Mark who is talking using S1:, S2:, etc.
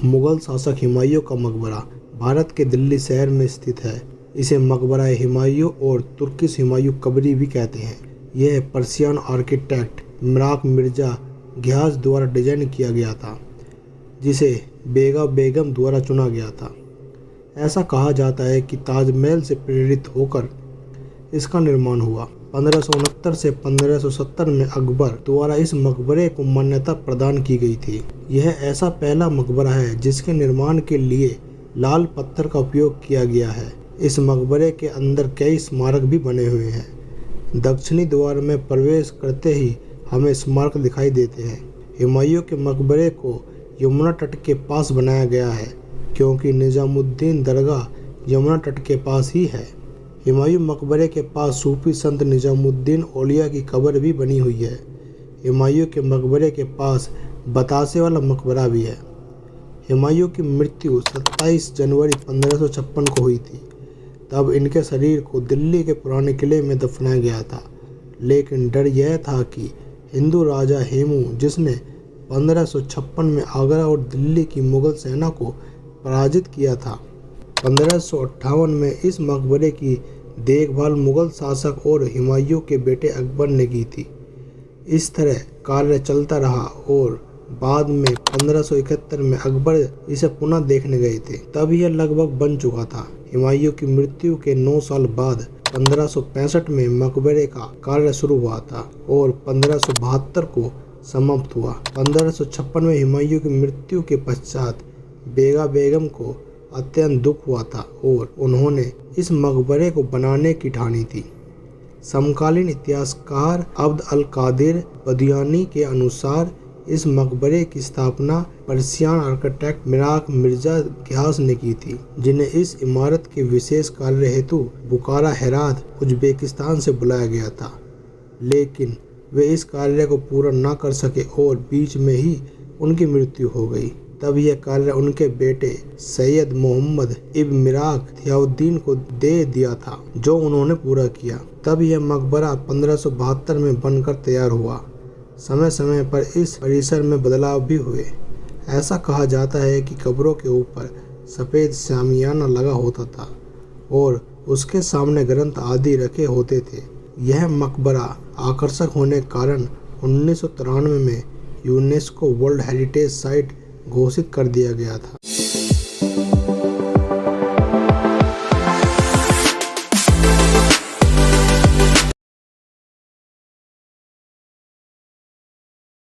S1: मुगल शासक हुमायूं का मकबरा भारत के दिल्ली शहर में स्थित है। इसे मकबरा हुमायूं और तुर्किश हुमायूं कबरी भी कहते हैं। यह Persian architect Mirach Mirza Ghiyas द्वारा डिजाइन किया गया था, जिसे बेगा बेगम द्वारा चुना गया था। ऐसा कहा जाता है कि ताजमहल से प्रेरित होकर इसका निर्माण हुआ। 1569 से 1570 में अकबर द्वारा इस मकबरे को मान्यता प्रदान की गई थी। यह ऐसा पहला मकबरा है जिसके निर्माण के लिए लाल पत्थर का उपयोग किया गया है। इस मकबरे के अंदर कई स्मारक भी बने हुए हैं। दक्षिणी द्वार में प्रवेश करते ही हमें स्मारक दिखाई देते हैं। हुमायूं के मकबरे को यमुना तट के पास बनाया गया है, क्योंकि निजामुद्दीन दरगाह यमुना तट के पास ही है। हुमायूं मकबरे के पास सूफी संत निजामुद्दीन औलिया की कब्र भी बनी हुई है। हुमायूं के मकबरे के पास बतासे वाला मकबरा भी है। हुमायूं की मृत्यु 27 जनवरी 1556 को हुई थी। तब इनके शरीर को दिल्ली के पुराने किले में दफनाया गया था, लेकिन डर यह था कि हिंदू राजा हेमू, जिसने 1556 में आगरा और दिल्ली की मुगल सेना को पराजित किया था, 1558 में इस मकबरे की देखभाल मुगल शासक और हुमायूं के बेटे अकबर ने की थी। इस तरह कार्य चलता रहा और बाद में 1571 में अकबर इसे पुनः देखने गए थे। तब यह लगभग बन चुका था। हुमायूं की मृत्यु के 9 साल बाद 1565 में मकबरे का कार्य शुरू हुआ था और 1572 को समाप्त हुआ। 1556 में हुमायूं की मृत्यु के पश्चात बेगा बेगम को अत्यंत दुख हुआ था और उन्होंने इस मकबरे को बनाने की ठानी थी। समकालीन इतिहासकार अब्द अल कादिर बदियानी के अनुसार इस मकबरे की स्थापना Persian architect Mirach Mirza Ghiyas ने की थी, जिन्हें इस इमारत के विशेष कार्य हेतु बुखारा, हेरात, उज्बेकिस्तान से बुलाया गया था, लेकिन वे इस कार्य को पूरा न कर सके और बीच में ही उनकी मृत्यु हो गई। तब यह कार्य उनके बेटे सैयद मोहम्मद इब्न मिराक ज़ियाउद्दीन को दे दिया था, जो उन्होंने पूरा किया। तब यह मकबरा 1572 में बनकर तैयार हुआ। समय समय पर इस परिसर में बदलाव भी हुए। ऐसा कहा जाता है कि कब्रों के ऊपर सफ़ेद शामियाना लगा होता था और उसके सामने ग्रंथ आदि रखे होते थे। यह मकबरा आकर्षक होने के कारण 1993 में यूनेस्को वर्ल्ड हेरिटेज साइट घोषित कर दिया गया था।